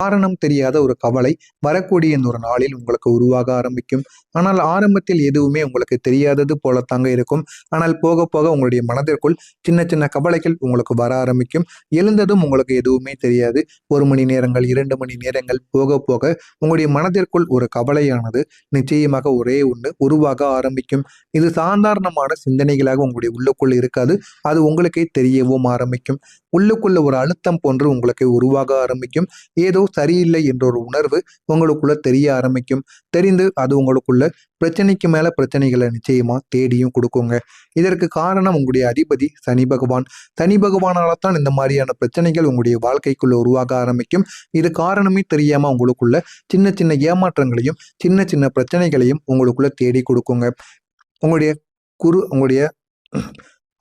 காரணம் தெரியாத ஒரு கவலை வரக்கூடிய இந்த ஒரு நாளில் உங்களுக்கு உருவாக ஆரம்பிக்கும். ஆனால் ஆரம்பத்தில் எதுவுமே உங்களுக்கு தெரியாதது போலத்தாங்க இருக்கும். ஆனால் போக போக உங்களுடைய மனதிற்குள் சின்ன சின்ன கவலைகள் உங்களுக்கு வர ஆரம்பிக்கும். எழுந்ததும் உங்களுக்கு எதுவுமே தெரியாது. 1 மணி நேரங்கள் 2 மணி நேரங்கள் போக போக உங்களுடைய மனதிற்குள் ஒரு கவலையானது நிச்சயமாக ஒரே ஒன்று உருவாக ஆரம்பிக்கும். இது சாதாரணமான சிந்தனைகளாக உங்களுடைய உள்ளுக்குள் இருக்காது. அது உங்களுக்கே தெரியவும் ஆரம்பிக்கும். உள்ளுக்குள்ள ஒரு அழுத்தம் போன்று உங்களுக்கு உருவாக ஆரம்பிக்கும். ஏதோ சரியில்லை என்ற ஒரு உணர்வு உங்களுக்குள்ள தெரிய ஆரம்பிக்கும். தெரிந்து அது உங்களுக்குள்ள பிரச்சனைக்கு மேல பிரச்சனைகளை நிச்சயமா தேடியும் கொடுக்குங்க. இதற்கு காரணம் உங்களுடைய அதிபதி சனி பகவான். சனி பகவானால தான் இந்த மாதிரியான பிரச்சனைகள் உங்களுடைய வாழ்க்கைக்குள்ள உருவாக ஆரம்பிக்கும். இது காரணமே தெரியாம உங்களுக்குள்ள சின்ன சின்ன ஏமாற்றங்களையும் சின்ன சின்ன பிரச்சனைகளையும் உங்களுக்குள்ள தேடி கொடுக்குங்க. உங்களுடைய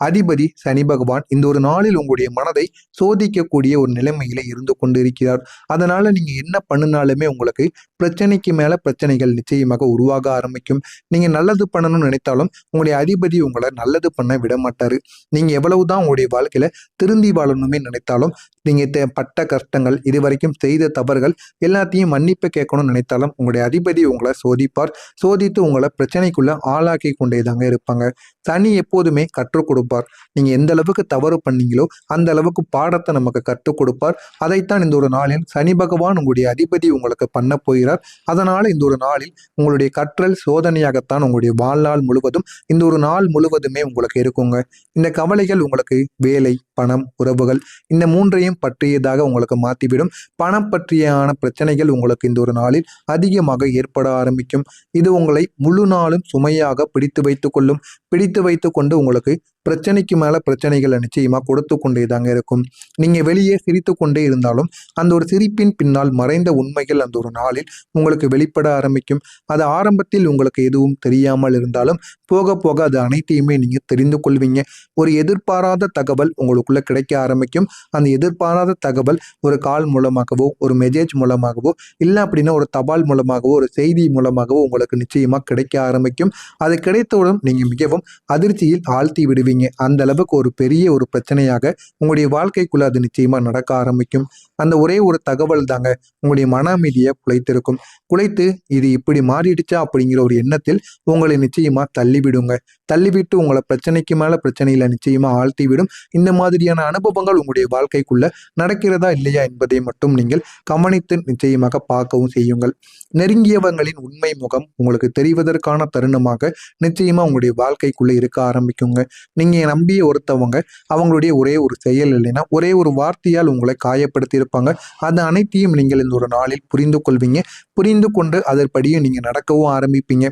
அதிபதி சனி பகவான் இந்த ஒரு நாளில் உங்களுடைய மனதை சோதிக்கக்கூடிய ஒரு நிலைமையில இருந்து கொண்டிருக்கிறார். அதனால நீங்க என்ன பண்ணினாலுமே உங்களுக்கு பிரச்சனைக்கு மேல பிரச்சனைகள் நிச்சயமாக உருவாக ஆரம்பிக்கும். நீங்க நல்லது பண்ணணும்னு நினைத்தாலும் உங்களுடைய அதிபதி உங்களை நல்லது பண்ண விட மாட்டாரு. நீங்க எவ்வளவுதான் உங்களுடைய வாழ்க்கையில திருந்தி வாழணுமே நினைத்தாலும் நீங்க பட்ட கஷ்டங்கள் இதுவரைக்கும் செய்த தவறுகள் எல்லாத்தையும் மன்னிப்பு கேட்கணும்னு நினைத்தாலும் உங்களுடைய அதிபதி உங்களை சோதிப்பார். சோதித்து உங்களை பிரச்சனைக்குள்ள ஆளாக்கி கொண்டேதாங்க இருப்பாங்க. சனி எப்போதுமே கற்றுக் கொடுப்பார். நீங்க எந்த அளவுக்கு தவறு பண்ணீங்களோ அந்த அளவுக்கு பாடத்தை நமக்கு கற்றுக் கொடுப்பார். அதைத்தான் இந்த ஒரு நாளில் சனி பகவான் உங்களுடைய அதிபதி உங்களுக்கு பண்ண போகிறார். அதனால இந்த ஒரு நாளில் உங்களுடைய கற்றல் சோதனையாகத்தான் உங்களுடைய வாழ்நாள் முழுவதும் இந்த ஒரு நாள் முழுவதுமே உங்களுக்கு இருக்குங்க. இந்த கவலைகள் உங்களுக்கு வேலை, பணம், உறவுகள் இந்த மூன்றையும் பற்றியதாக உங்களுக்கு மாற்றிவிடும். பணம் பற்றியான பிரச்சனைகள் உங்களுக்கு இந்த ஒரு நாளில் அதிகமாக ஏற்பட ஆரம்பிக்கும். இது உங்களை முழு நாளும் சுமையாக பிடித்து வைத்துக் கொள்ளும். பிடித்து வைத்து கொண்டு உங்களுக்கு பிரச்சனைக்கு மேல பிரச்சனைகளை நிச்சயமா கொடுத்து கொண்டே தாங்க இருக்கும். நீங்க வெளியே சிரித்து கொண்டே இருந்தாலும் அந்த ஒரு சிரிப்பின் பின்னால் மறைந்த உண்மைகள் அந்த ஒரு நாளில் உங்களுக்கு வெளிப்பட ஆரம்பிக்கும். அது ஆரம்பத்தில் உங்களுக்கு எதுவும் தெரியாமல் இருந்தாலும் போக போக அது அனைத்தையுமே நீங்க தெரிந்து கொள்வீங்க. ஒரு எதிர்பாராத தகவல் உங்களுக்குள்ள கிடைக்க ஆரம்பிக்கும். அந்த எதிர்பாராத தகவல் ஒரு கால் மூலமாகவோ ஒரு மெசேஜ் மூலமாகவோ இல்லை அப்படின்னா ஒரு தபால் மூலமாகவோ ஒரு செய்தி மூலமாகவோ உங்களுக்கு நிச்சயமா கிடைக்க ஆரம்பிக்கும். அது கிடைத்தவுடன் நீங்க மிகவும் அதிர்ச்சியில் ஆழ்த்தி விடுவீங்க. அந்த அளவுக்கு ஒரு பெரிய ஒரு பிரச்சனையாக உங்களுடைய வாழ்க்கைக்குள்ள அது நிச்சயமா நடக்க ஆரம்பிக்கும். அந்த ஒரே ஒரு தகவல் தாங்க உங்களுடைய மன அமைதியை குலைத்திருக்கும். குலைத்து இது இப்படி மாறிடுச்சா அப்படிங்கிற ஒரு எண்ணத்தில் உங்களை நிச்சயமா தள்ளிவிடுங்க. தள்ளிவிட்டு உங்களை பிரச்சனைக்கு மேல பிரச்சனையில நிச்சயமா ஆழ்த்தி விடும். இந்த மாதிரியான அனுபவங்கள் உங்களுடைய வாழ்க்கைக்குள்ள நடக்கிறதா இல்லையா என்பதை மட்டும் நீங்கள் கவனித்து நிச்சயமாக பார்க்கவும் செய்யுங்கள். நெருங்கியவங்களின் உண்மை முகம் உங்களுக்கு தெரிவதற்கான தருணமாக நிச்சயமா உங்களுடைய வாழ்க்கைக்குள்ள இருக்க ஆரம்பிக்குங்க. நீங்க நம்பிய ஒருத்தவங்க அவங்களுடைய ஒரே ஒரு செயல் இல்லைன்னா ஒரே ஒரு வார்த்தையால் உங்களை காயப்படுத்தி இருப்பாங்க. அது அனைத்தையும் நீங்கள் இந்த ஒரு நாளில் புரிந்து கொள்வீங்க. புரிந்து கொண்டு அதன்படியும் நீங்க நடக்கவும் ஆரம்பிப்பீங்க.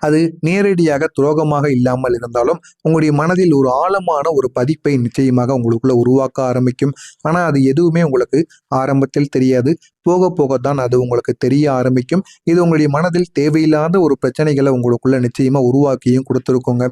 அது நேரடியாக துரோகமாக இல்லாமல் இருந்தாலும் உங்களுடைய மனதில் ஒரு ஆழமான ஒரு பதிப்பை நிச்சயமாக உங்களுக்குள்ள உருவாக்க ஆரம்பிக்கும். ஆனா அது எதுவுமே உங்களுக்கு ஆரம்பத்தில் தெரியாது. போக போகத்தான் அது உங்களுக்கு தெரிய ஆரம்பிக்கும். இது உங்களுடைய மனதில் தேவையில்லாத ஒரு பிரச்சனைகளை உங்களுக்குள்ள நிச்சயமா உருவாக்கியும் கொடுத்துருக்கோங்க.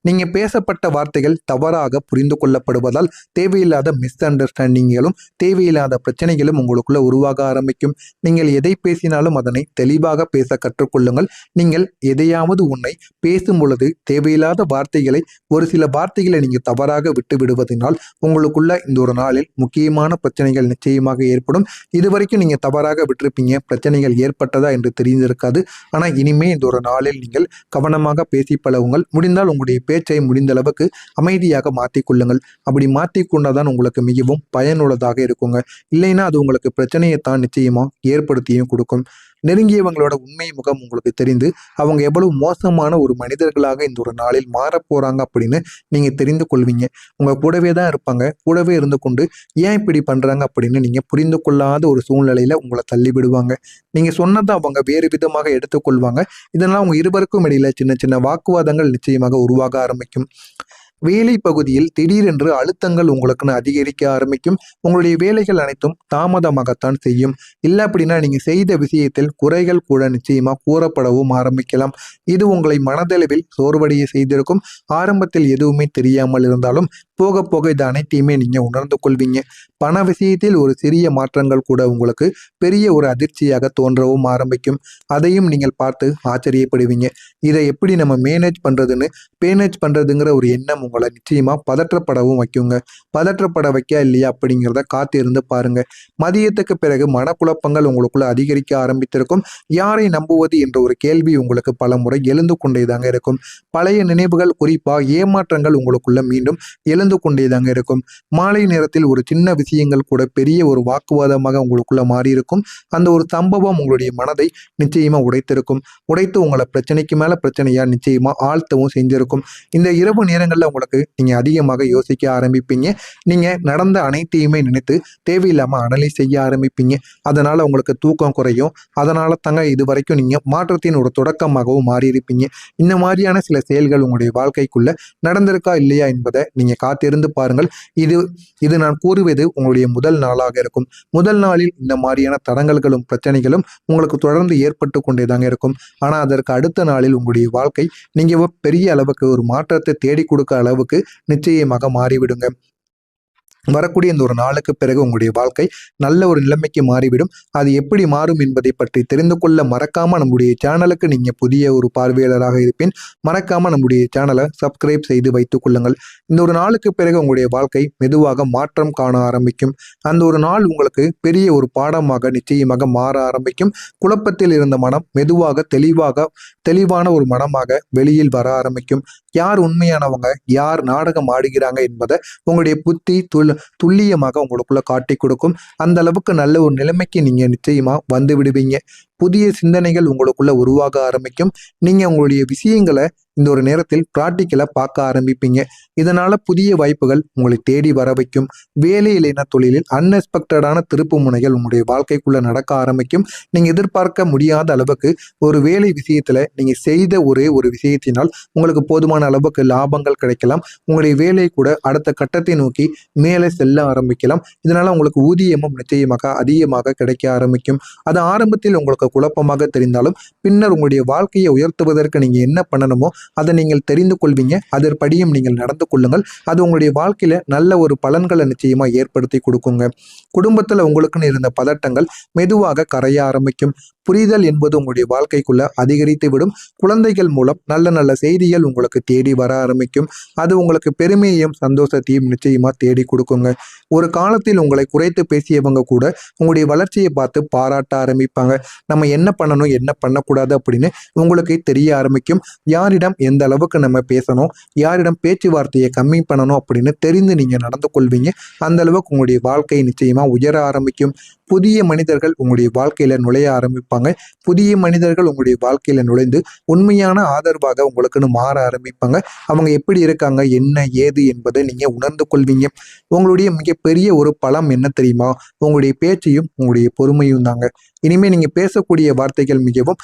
நீங்க பேசப்பட்ட வார்த்தைகள் தவறாக புரிந்து கொள்ளப்படுவதால் தேவையில்லாத மிஸ் அண்டர்ஸ்டாண்டிங்களும் தேவையில்லாத பிரச்சனைகளும் உங்களுக்குள்ள உருவாக ஆரம்பிக்கும். நீங்கள் எதை பேசினாலும் அதனை தெளிவாக பேச கற்றுக்கொள்ளுங்கள். நீங்கள் எதையாவது உன்னை பேசும் பொழுது தேவையில்லாத வார்த்தைகளை ஒரு சில வார்த்தைகளை நீங்க தவறாக விட்டு விடுவதனால் உங்களுக்குள்ள இந்த ஒரு நாளில் முக்கியமான பிரச்சனைகள் நிச்சயமாக ஏற்படும். இதுவரைக்கும் நீங்க தவறாக விட்டிருப்பீங்க, பிரச்சனைகள் ஏற்பட்டதா என்று தெரிந்திருக்காது. ஆனா இனிமே இந்த ஒரு நாளில் நீங்கள் கவனமாக பேசி பழகுங்கள். முடிந்தால் உங்களுடைய பேச்சை முடிந்த அளவுக்கு அமைதியாக மாற்றிக்கொள்ளுங்கள். அப்படி மாற்றிக்கொண்டாதான் உங்களுக்கு மிகவும் பயனுள்ளதாக இருக்குங்க. இல்லைன்னா அது உங்களுக்கு பிரச்சனையை தான் நிச்சயமா ஏற்படுத்தியும் கொடுக்கும். நெருங்கியவங்களோட உண்மை முகம் உங்களுக்கு தெரிந்து அவங்க எவ்வளவு மோசமான ஒரு மனிதர்களாக இந்த ஒரு நாளில் மாறப்போறாங்க அப்படின்னு நீங்க தெரிந்து கொள்வீங்க. உங்க கூடவே தான் இருப்பாங்க. கூடவே இருந்து கொண்டு ஏன் இப்படி பண்றாங்க அப்படின்னு நீங்க புரிந்து கொள்ளாத ஒரு சூழ்நிலையில உங்களை தள்ளி விடுவாங்க. நீங்க சொன்னதை அவங்க வேறு விதமாக எடுத்துக்கொள்வாங்க. இதனால் அவங்க இருவருக்கும் இடையில சின்ன சின்ன வாக்குவாதங்கள் நிச்சயமாக உருவாக ஆரம்பிக்கும். வேலை பகுதியில் திடீரென்று அழுத்தங்கள் உங்களுக்குன்னு அதிகரிக்க ஆரம்பிக்கும். உங்களுடைய வேலைகள் அனைத்தும் தாமதமாகத்தான் செய்யும். இல்லை அப்படின்னா நீங்க செய்த விஷயத்தில் குறைகள் கூட நிச்சயமா கூறப்படவும் ஆரம்பிக்கலாம். இது உங்களை மனதளவில் சோர்வடைய செய்திருக்கும். ஆரம்பத்தில் எதுவுமே தெரியாமல் இருந்தாலும் போக போக இது அனைத்தையுமே நீங்க உணர்ந்து கொள்வீங்க. பண விஷயத்தில் ஒரு சிறிய மாற்றங்கள் கூட உங்களுக்கு பெரிய ஒரு அதிர்ச்சியாக தோன்றவும் ஆரம்பிக்கும். அதையும் நீங்கள் பார்த்து ஆச்சரியப்படுவீங்க. இதை எப்படி நம்ம மேனேஜ் பண்றதுங்கிற ஒரு எண்ணம் உங்களை நிச்சயமா பதற்றப்படவும் வைக்குங்க. பதற்றப்பட வைக்க இல்லையா அப்படிங்கிறத காத்திருந்து பாருங்க. மதியத்துக்கு பிறகு மனக்குழப்பங்கள் உங்களுக்குள்ள அதிகரிக்க ஆரம்பித்திருக்கும். யாரை நம்புவது என்ற ஒரு கேள்வி உங்களுக்கு பல முறை எழுந்து கொண்டேதாங்க இருக்கும். பழைய நினைவுகள், குறிப்பா ஏமாற்றங்கள் உங்களுக்குள்ள மீண்டும் எழுந்து கொண்டேதாங்க இருக்கும். மாலை நேரத்தில் ஒரு சின்ன விஷயங்கள் கூட பெரிய ஒரு வாக்குவாதமாக உங்களுக்குள்ள மாறி இருக்கும். அந்த ஒரு சம்பவம் உங்களுடைய மனதை நிச்சயமா உடைத்திருக்கும். உடைத்து உங்களை பிரச்சனைக்கு மேல பிரச்சனையா நிச்சயமா ஆழ்த்தவும் செஞ்சிருக்கும். இந்த இரவு நேரங்கள்ல உங்களுக்கு நீங்க அதிகமாக யோசிக்க ஆரம்பிப்பீங்க. நீங்க நடந்த அனைத்தையுமே நினைத்து தேவையில்லாம அனலைஸ் செய்ய ஆரம்பிப்பீங்க. அதனால உங்களுக்கு தூக்கம் குறையும். அதனால தாங்க இது வரைக்கும் நீங்க மாற்றத்தின் ஒரு தொடக்கமாகவும் மாறி இருப்பீங்க. இந்த மாதிரியான சில செயல்கள் உங்களுடைய வாழ்க்கைக்குள்ள நடந்திருக்கா இல்லையா என்பதை நீங்க காத்திருந்து பாருங்கள். இது இது நான் கூறுவது உங்களுடைய முதல் நாளாக இருக்கும். முதல் நாளில் இந்த மாதிரியான தடங்கல்களும் பிரச்சனைகளும் உங்களுக்கு தொடர்ந்து ஏற்பட்டு கொண்டேதாங்க இருக்கும். ஆனா அதற்கு அடுத்த நாளில் உங்களுடைய வாழ்க்கை நீங்க பெரிய அளவுக்கு ஒரு மாற்றத்தை தேடி கொடுக்க அளவுக்கு நிச்சயமாக மாறிவிடுங்க. வரக்கூடிய இந்த ஒரு நாளுக்கு பிறகு உங்களுடைய வாழ்க்கை நல்ல ஒரு நிலைமைக்கு மாறிவிடும். அது எப்படி மாறும் என்பதை பற்றி தெரிந்து கொள்ள மறக்காம நம்முடைய சேனலுக்கு நீங்க புதிய ஒரு பார்வையாளராக இருப்பேன். மறக்காம நம்முடைய சேனலை சப்ஸ்கிரைப் செய்து வைத்துக் கொள்ளுங்கள். இந்த ஒரு நாளுக்கு பிறகு உங்களுடைய வாழ்க்கை மெதுவாக மாற்றம் காண ஆரம்பிக்கும். அந்த ஒரு நாள் உங்களுக்கு பெரிய ஒரு பாடமாக நிச்சயமாக மாற ஆரம்பிக்கும். குழப்பத்தில் இருந்த மனம் மெதுவாக தெளிவான ஒரு மனமாக வெளியில் வர ஆரம்பிக்கும். யார் உண்மையானவங்க, யார் நாடகம் ஆடுகிறாங்க என்பதை உங்களுடைய புத்தி துல்லியமாக உங்களுக்குள்ள காட்டி கொடுக்கும். அந்த அளவுக்கு நல்ல ஒரு நிலைமைக்கு நீங்க நிச்சயமா வந்து விடுவீங்க. புதிய சிந்தனைகள் உங்களுக்குள்ள உருவாக ஆரம்பிக்கும். நீங்க உங்களுடைய விஷயங்களை இந்த ஒரு நேரத்தில் பிராக்டிக்கலா பார்க்க ஆரம்பிப்பீங்க. இதனால புதிய வாய்ப்புகள் உங்களை தேடி வர வைக்கும். வேலை இல்லைனா தொழிலில் அன்எக்ஸ்பெக்டடான திருப்பு முனைகள் உங்களுடைய வாழ்க்கைக்குள்ள நடக்க ஆரம்பிக்கும். நீங்க எதிர்பார்க்க முடியாத அளவுக்கு ஒரு வேலை விஷயத்துல நீங்க செய்த ஒரே ஒரு விஷயத்தினால் உங்களுக்கு போதுமான அளவுக்கு லாபங்கள் கிடைக்கலாம். உங்களுடைய வேலை கூட அடுத்த கட்டத்தை நோக்கி மேலே செல்ல ஆரம்பிக்கலாம். இதனால உங்களுக்கு ஊதியமும் நிச்சயமாக அதிகமாக கிடைக்க ஆரம்பிக்கும். அது ஆரம்பத்தில் உங்களுக்கு குழப்பமாக தெரிந்தாலும் பின்னர் உங்களுடைய வாழ்க்கையை உயர்த்துவதற்கு நீங்க என்ன பண்ணணுமோ அதை நீங்கள் தெரிந்து கொள்வீங்க. அதன்படியும் நீங்கள் நடந்து கொள்ளுங்கள். அது உங்களுடைய வாழ்க்கையில நல்ல ஒரு பலன்களை நிச்சயமா ஏற்படுத்தி கொடுக்குங்க. குடும்பத்துல உங்களுக்குன்னு இருந்த பதட்டங்கள் மெதுவாக கரைய ஆரம்பிக்கும். புரிதல் என்பது உங்களுடைய வாழ்க்கைக்குள்ள அதிகரித்து விடும். குழந்தைகள் மூலம் நல்ல நல்ல செய்திகள் உங்களுக்கு தேடி வர ஆரம்பிக்கும். அது உங்களுக்கு பெருமையையும் சந்தோஷத்தையும் நிச்சயமா தேடி கொடுக்குங்க. ஒரு காலத்தில் உங்களை குறைத்து பேசியவங்க கூட உங்களுடைய வளர்ச்சியை பார்த்து பாராட்ட ஆரம்பிப்பாங்க. நம்ம என்ன பண்ணணும், என்ன பண்ணக்கூடாது அப்படின்னு உங்களுக்கு தெரிய ஆரம்பிக்கும். யாரிடம் எந்த அளவுக்கு நம்ம பேசணும், யாரிடம் பேச்சுவார்த்தையை கம்மி பண்ணணும் அப்படின்னு தெரிந்து நீங்க நடந்து கொள்வீங்க. அந்த அளவுக்கு உங்களுடைய வாழ்க்கை நிச்சயமா உயர ஆரம்பிக்கும். புதிய மனிதர்கள் உங்களுடைய வாழ்க்கையில நுழைய ஆரம்பிப்பாங்க. புதிய மனிதர்கள் உங்களுடைய வாழ்க்கையில நுழைந்து உண்மையான ஆதரவாக உங்களுக்குன்னு மாற ஆரம்பிப்பாங்க. அவங்க எப்படி இருக்காங்க, என்ன ஏது என்பதை நீங்க உணர்ந்து கொள்வீங்க. உங்களுடைய மிகப்பெரிய ஒரு பலம் என்ன தெரியுமா? உங்களுடைய பேச்சையும் உங்களுடைய பொறுமையும் தாங்க. இனிமே நீங்க பேசக்கூடிய வார்த்தைகள் மிகவும்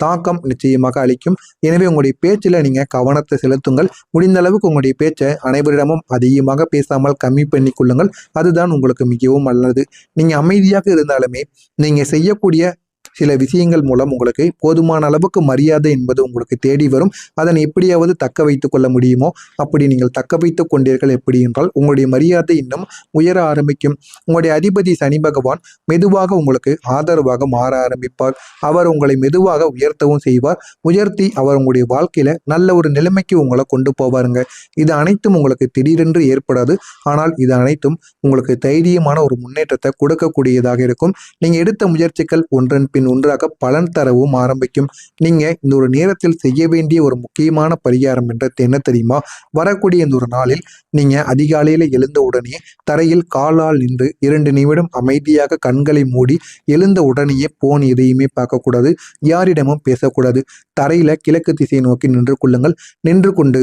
தாக்கம் நிச்சயமாக அளிக்கும். எனவே உங்களுடைய பேச்சில் நீங்க கவனத்தை செலுத்துங்கள். முடிந்த அளவுக்கு உங்களுடைய பேச்சை அனைவரிடமும் அதிகமாக பேசாமல் கம்மி பண்ணி கொள்ளுங்கள். அதுதான் உங்களுக்கு மிகவும் நல்லது. நீங்க அமைதியாக இருந்தாலுமே நீங்க செய்யக்கூடிய சில விஷயங்கள் மூலம் உங்களுக்கு போதுமான அளவுக்கு மரியாதை என்பது உங்களுக்கு தேடி வரும். அதனை எப்படியாவது தக்க வைத்துக் கொள்ள முடியுமோ அப்படி நீங்கள் தக்க வைத்துக் கொண்டீர்கள். எப்படி என்றால் உங்களுடைய மரியாதை இன்னும் உயர ஆரம்பிக்கும். உங்களுடைய அதிபதி சனி பகவான் மெதுவாக உங்களுக்கு ஆதரவாக மாற ஆரம்பிப்பார். அவர் உங்களை மெதுவாக உயர்த்தவும் செய்வார். உயர்த்தி அவர் உங்களுடைய வாழ்க்கையில நல்ல ஒரு நிலைமைக்கு உங்களை கொண்டு போவாருங்க. இது அனைத்தும் உங்களுக்கு திடீரென்று ஏற்படாது. ஆனால் இது அனைத்தும் உங்களுக்கு தைரியமான ஒரு முன்னேற்றத்தை கொடுக்கக்கூடியதாக இருக்கும். நீங்க எடுத்த முயற்சிகள் ஒன்றன் பின் ஒன்றாக பலன் தரவும் ஆரம்பிக்கும். நீங்க இந்த ஒரு நேரத்தில் செய்ய வேண்டிய ஒரு முக்கியமான பரிகாரம் என்றது என்ன தெரியுமா? வரக்கூடிய இந்த ஒரு நாளில் நீங்க அதிகாலையில எழுந்த உடனே தரையில் காலால் நின்று 2 நிமிடம் அமைதியாக கண்களை மூடி எழுந்த உடனேயே போன் எதையுமே பார்க்கக்கூடாது. யாரிடமும் பேசக்கூடாது. தரையில கிழக்கு திசை நோக்கி நின்று கொள்ளுங்கள். நின்று கொண்டு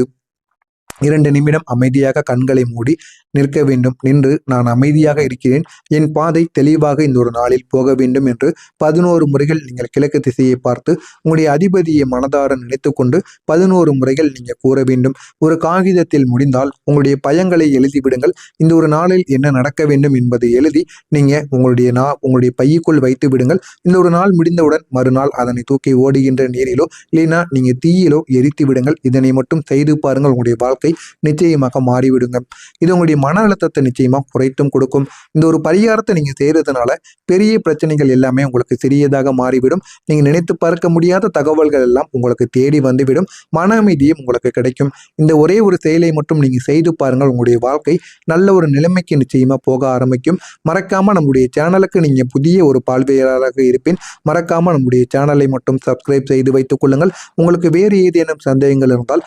2 நிமிடம் அமைதியாக கண்களை மூடி நிற்க வேண்டும். நின்று நான் அமைதியாக இருக்கிறேன், என் பாதை தெளிவாக இந்த ஒரு நாளில் போக வேண்டும் என்று 11 முறைகள் நீங்கள் கிழக்கு திசையை பார்த்து உங்களுடைய அதிபதியை மனதார நினைத்து கொண்டு 11 முறைகள் நீங்க கூற வேண்டும். ஒரு காகிதத்தில் முடிந்தால் உங்களுடைய பயங்களை எழுதிவிடுங்கள். இந்த ஒரு நாளில் என்ன நடக்க வேண்டும் என்பதை எழுதி நீங்க உங்களுடைய பையுக்குள் வைத்து விடுங்கள். இந்த ஒரு நாள் முடிந்தவுடன் மறுநாள் அதனை தூக்கி ஓடுகின்ற நீரிலோ இல்லைனா நீங்க தீயிலோ எரித்து விடுங்கள். இதனை மட்டும் செய்து பாருங்கள். உங்களுடைய வாழ்க்கை நிச்சயமாக மாறிவிடுங்க. இது உங்களுடைய மன அழுத்தத்தை நிச்சயமா குறைத்தும் கொடுக்கும். இந்த ஒரு பரிகாரத்தை நீங்க செய்யறதுனால பெரிய பிரச்சனைகள் எல்லாமே உங்களுக்கு சிறியதாக மாறிவிடும். நீங்க நினைத்து பார்க்க முடியாத தகவல்கள் எல்லாம் உங்களுக்கு தேடி வந்துவிடும். மன அமைதியும் உங்களுக்கு கிடைக்கும். இந்த ஒரே ஒரு செயலை மட்டும் நீங்க செய்து பாருங்கள். உங்களுடைய வாழ்க்கை நல்ல ஒரு நிலைமைக்கு நிச்சயமா போக ஆரம்பிக்கும். மறக்காம நம்முடைய சேனலுக்கு நீங்க புதிய ஒரு பார்வையாளராக இருப்பேன். மறக்காம நம்முடைய சேனலை மட்டும் சப்ஸ்கிரைப் செய்து வைத்துக் கொள்ளுங்கள். உங்களுக்கு வேறு ஏதேனும் சந்தேகங்கள் இருந்தால்